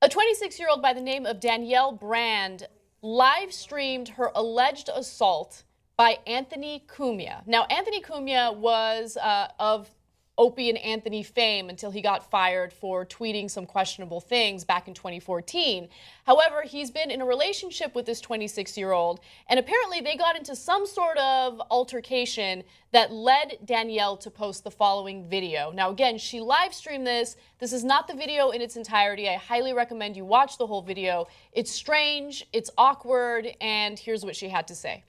A 26-year-old by the name of Danielle Brand live streamed her alleged assault by Anthony Cumia. Now, Anthony Cumia was of Opie and Anthony fame until he got fired for tweeting some questionable things back in 2014. However, he's been in a relationship with this 26-year-old, and apparently they got into some sort of altercation that led Danielle to post the following video. Now, again, she live streamed this. This is not the video in its entirety. I highly recommend you watch the whole video. It's strange, it's awkward, and here's what she had to say.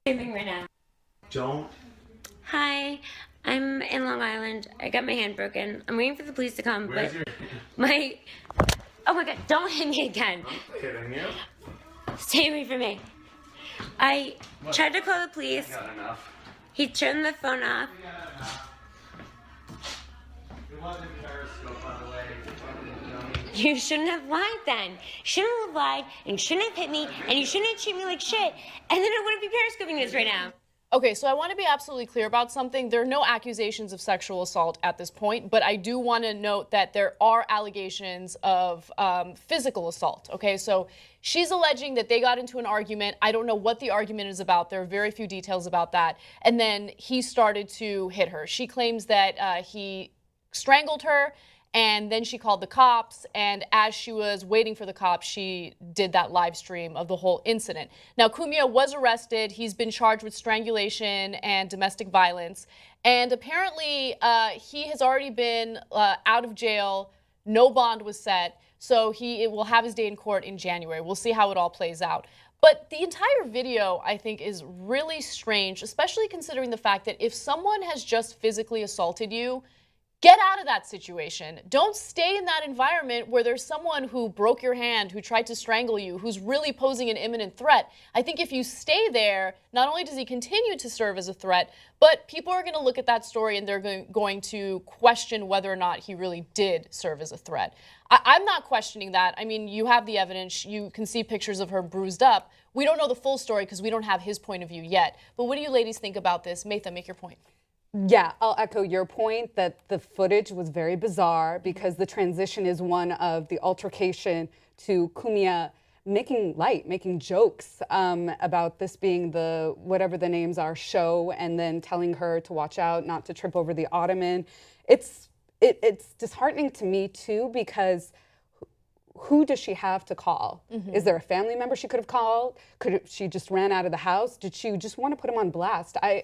Right now. Don't. Hi, I'm in Long Island. I got my hand broken. I'm waiting for the police to come. Where's but your... oh my God, don't hit me again. I'm kidding you. Stay away from me. I tried to call the police. I got enough. He turned the phone off. It wasn't Periscope, by the way. You shouldn't have lied then. You shouldn't have lied, and you shouldn't have hit me, and you shouldn't have treated me like shit. And then I wouldn't be Periscoping this right now. Okay, so I want to be absolutely clear about something. There are no accusations of sexual assault at this point, but I do want to note that there are allegations of physical assault. Okay, so she's alleging that they got into an argument. I don't know what the argument is about. There are very few details about that. And then he started to hit her. She claims that he strangled her, and then she called the cops, and as she was waiting for the cops, she did that live stream of the whole incident. Now, Cumia was arrested. He's been charged with strangulation and domestic violence, and apparently he has already been out of jail. No bond was set, so he will have his day in court in January. We'll see how it all plays out. But the entire video, I think, is really strange, especially considering the fact that if someone has just physically assaulted you, get out of that situation. Don't stay in that environment where there's someone who broke your hand, who tried to strangle you, who's really posing an imminent threat. I think if you stay there, not only does he continue to serve as a threat, but people are going to look at that story and they're going to question whether or not he really did serve as a threat. I'm not questioning that. I mean, you have the evidence. You can see pictures of her bruised up. We don't know the full story because we don't have his point of view yet. But what do you ladies think about this? Matha, make your point. Yeah, I'll echo your point that the footage was very bizarre because the transition is one of the altercation to Cumia making jokes about this being the, whatever the names are, show, and then telling her to watch out, not to trip over the ottoman. It's disheartening to me too, because who does she have to call? Is there a family member she could have called? She just ran out of the house? Did she just want to put him on blast? A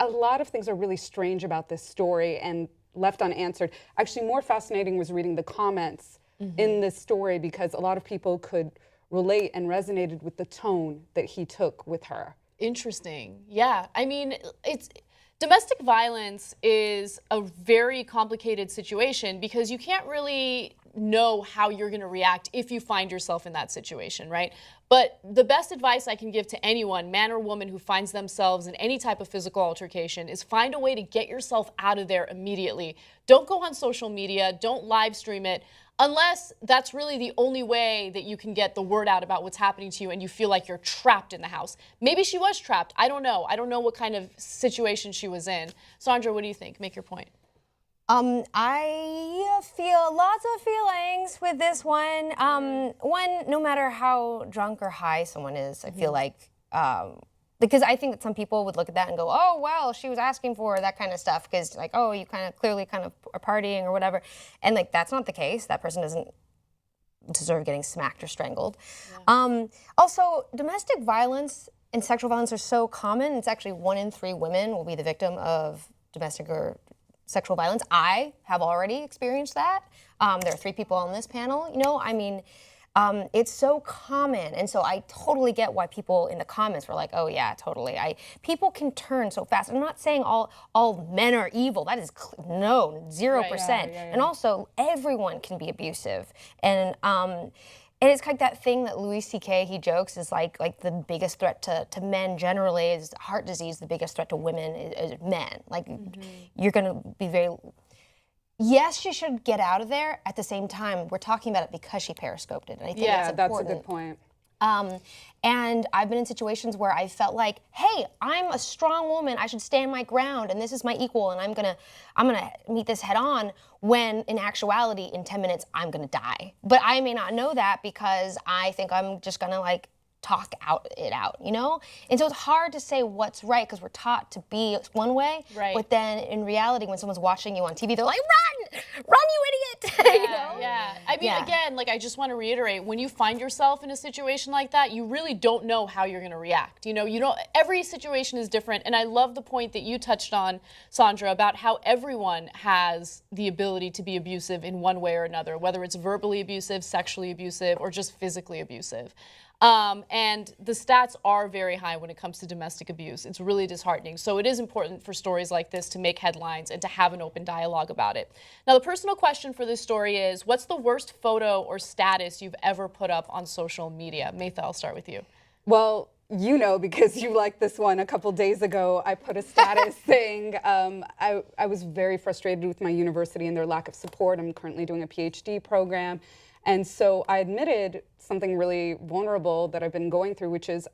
lot of things are really strange about this story and left unanswered. Actually, more fascinating was reading the comments in this story, because a lot of people could relate and resonated with the tone that he took with her. Interesting. Yeah. I mean, domestic violence is a very complicated situation because you can't really know how you're going to react if you find yourself in that situation, right? But the best advice I can give to anyone, man or woman, who finds themselves in any type of physical altercation is find a way to get yourself out of there immediately. Don't go on social media. Don't live stream it unless that's really the only way that you can get the word out about what's happening to you and you feel like you're trapped in the house. Maybe she was trapped. I don't know. I don't know what kind of situation she was in. Sandra, what do you think? Make your point. I feel lots of feelings with this one. No matter how drunk or high someone is, I feel like, because I think that some people would look at that and go, oh, well, she was asking for that kind of stuff because, like, oh, you clearly are partying or whatever. And, like, that's not the case. That person doesn't deserve getting smacked or strangled. Yeah. Also, domestic violence and sexual violence are so common. It's actually 1 in 3 women will be the victim of domestic or sexual violence. I have already experienced that. There are 3 people on this panel. You know, I mean, it's so common, and so I totally get why people in the comments were like, "Oh yeah, totally." People can turn so fast. I'm not saying all men are evil. That is no 0%. Right, yeah. And also, everyone can be abusive, and it's like that thing that Louis C.K. he jokes is like the biggest threat to men generally is heart disease. The biggest threat to women is men. Like you're gonna be very. Yes, she should get out of there. At the same time, we're talking about it because she periscoped it, and I think that's important. That's a good point. And I've been in situations where I felt like, hey, I'm a strong woman, I should stand my ground, and this is my equal, and I'm gonna meet this head on, when in actuality, in 10 minutes, I'm gonna die. But I may not know that because I think I'm just gonna like talk it out, you know? And so it's hard to say what's right because we're taught to be one way, right. But then in reality, when someone's watching you on TV, they're like, run, you idiot, you know? Yeah, I mean, again, like I just want to reiterate, when you find yourself in a situation like that, you really don't know how you're going to react. You know, every situation is different, and I love the point that you touched on, Sandra, about how everyone has the ability to be abusive in one way or another, whether it's verbally abusive, sexually abusive, or just physically abusive. And the stats are very high when it comes to domestic abuse. It's really disheartening. So it is important for stories like this to make headlines and to have an open dialogue about it. Now, the personal question for this story is, what's the worst photo or status you've ever put up on social media? Maytha, I'll start with you. Well, you know, because you liked this one a couple days ago, I put a status saying I was very frustrated with my university and their lack of support. I'm currently doing a PhD program. And so I admitted something really vulnerable that I've been going through, which is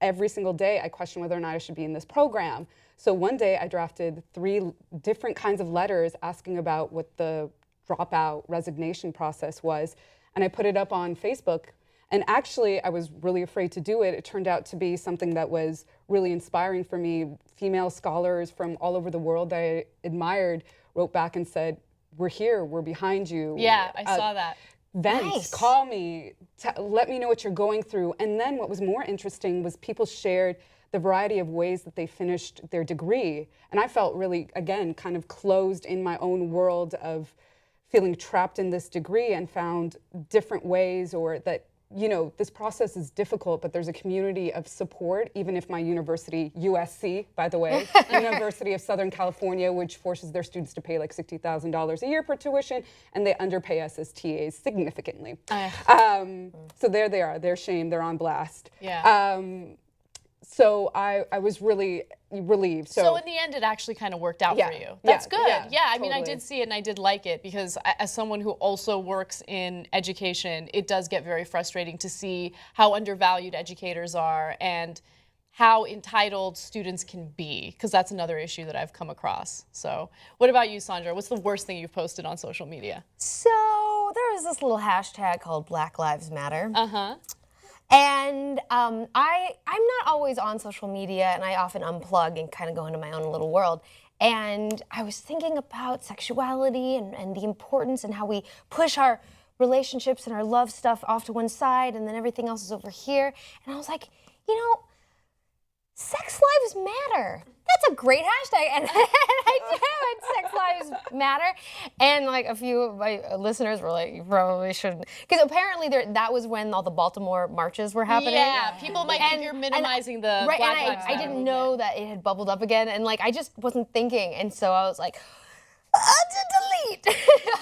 every single day I question whether or not I should be in this program. So one day I drafted 3 different kinds of letters asking about what the dropout resignation process was. And I put it up on Facebook. And actually, I was really afraid to do it. It turned out to be something that was really inspiring for me. Female scholars from all over the world that I admired wrote back and said, we're here, we're behind you. Yeah, I saw that. Vent, Nice. call me, let me know what you're going through. And then what was more interesting was people shared the variety of ways that they finished their degree. And I felt really, again, kind of closed in my own world of feeling trapped in this degree, and found different ways, or that, you know, this process is difficult, but there's a community of support, even if my university, USC, by the way, University of Southern California, which forces their students to pay like $60,000 a year per tuition, and they underpay us as TAs significantly. So there they are, their shame, they're on blast. Yeah. So I was really relieved. So in the end, it actually kind of worked out for you. That's good. Yeah, I mean, I totally. did see it and I did like it, because as someone who also works in education, it does get very frustrating to see how undervalued educators are and how entitled students can be, because that's another issue that I've come across. So what about you, Sandra? What's the worst thing you've posted on social media? So there was this little hashtag called Black Lives Matter. Uh-huh. And I'm not always on social media, and I often unplug and kind of go into my own little world. And I was thinking about sexuality and the importance, and how we push our relationships and our love stuff off to one side, and then everything else is over here. And I was like, you know, sex lives matter. That's a great hashtag, and I do, and sex lives matter. And like a few of my listeners were like, you probably shouldn't, because apparently that was when all the Baltimore marches were happening. Yeah, people might think you're minimizing the right, Black and Lives I Matter didn't movement. know that it had bubbled up again, and like I just wasn't thinking, and so I was like, delete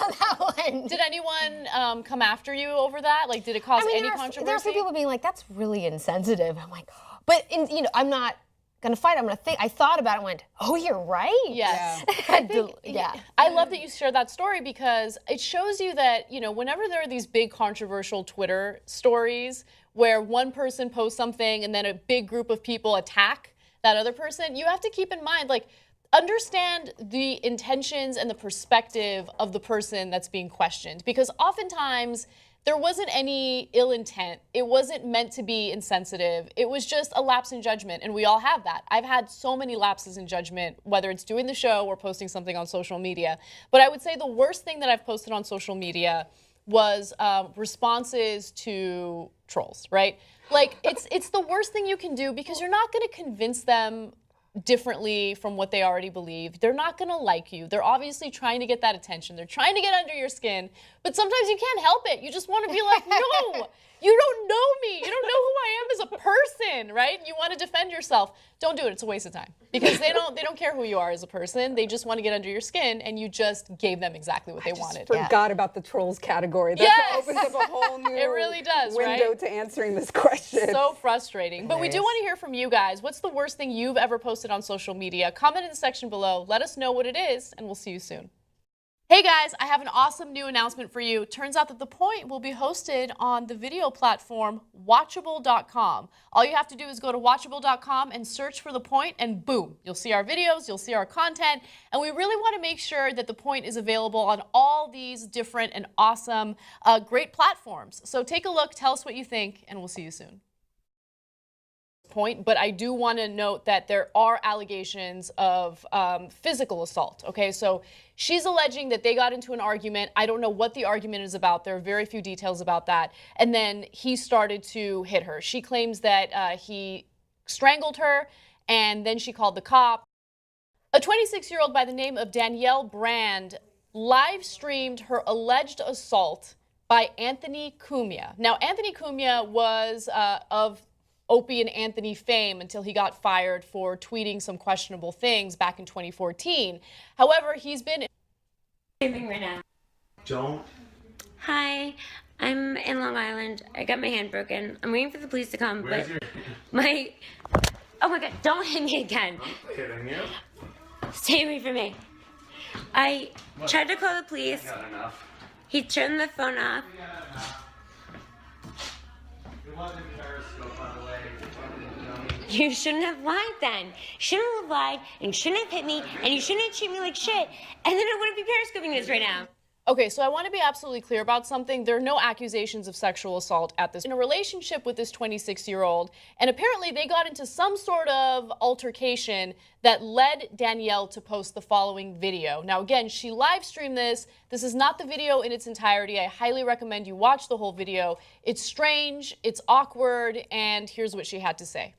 on that one. Did anyone come after you over that? Like, did it cause any controversy? There were some people being like, that's really insensitive. I'm like, but you know, I'm not gonna fight. I'm gonna think. I thought about it and went, oh, you're right. Yes. Yeah. I love that you shared that story, because it shows you that, you know, whenever there are these big controversial Twitter stories where one person posts something and then a big group of people attack that other person, you have to keep in mind, like, understand the intentions and the perspective of the person that's being questioned, because oftentimes there wasn't any ill intent. It wasn't meant to be insensitive. It was just a lapse in judgment, and we all have that. I've had so many lapses in judgment, whether it's doing the show or posting something on social media. But I would say the worst thing that I've posted on social media was responses to trolls, right? Like, it's the worst thing you can do, because you're not gonna convince them differently from what they already believe. They're not gonna like you. They're obviously trying to get that attention. They're trying to get under your skin, but sometimes you can't help it. You just wanna be like, no, you don't know me. You don't know who I am as a person, right? You wanna defend yourself. Don't do it, it's a waste of time. Because they don't care who you are as a person. They just wanna get under your skin, and you just gave them exactly what they wanted. Forgot about the trolls category. That Yes! opens up a whole new It really does, window right? to answering this question. So frustrating. But we do want to hear from you guys. What's the worst thing you've ever posted on social media? Comment in the section below. Let us know what it is, and we'll see you soon. Hey guys, I have an awesome new announcement for you. Turns out that The Point will be hosted on the video platform watchable.com. All you have to do is go to watchable.com and search for The Point, and boom, you'll see our videos, you'll see our content, and we really want to make sure that The Point is available on all these different and awesome, great platforms. So take a look, tell us what you think, and we'll see you soon. Point, but I do want to note that there are allegations of physical assault. Okay, so she's alleging that they got into an argument. I don't know what the argument is about. There are very few details about that. And then he started to hit her. She claims that he strangled her, and then she called the cop. A 26-year-old by the name of Danielle Brand live streamed her alleged assault by Anthony Cumia. Now, Anthony Cumia was of Opie and Anthony fame until he got fired for tweeting some questionable things back in 2014. However, he's been Streaming right now. Don't. Hi, I'm in Long Island. I got my hand broken. I'm waiting for the police to come, Where's but your... oh my God, don't hit me again. I'm kidding you. Stay away from me. I tried to call the police. Got enough. He turned the phone off. It wasn't Periscope, by the way. You shouldn't have lied then. Shouldn't have lied and shouldn't have hit me and you shouldn't have treated me like shit. And then I wouldn't be periscoping this right now. Okay, so I want to be absolutely clear about something. There are no accusations of sexual assault at this. In a relationship with this 26-year-old, and apparently they got into some sort of altercation that led Danielle to post the following video. Now, again, she live streamed this. This is not the video in its entirety. I highly recommend you watch the whole video. It's strange, it's awkward, and here's what she had to say.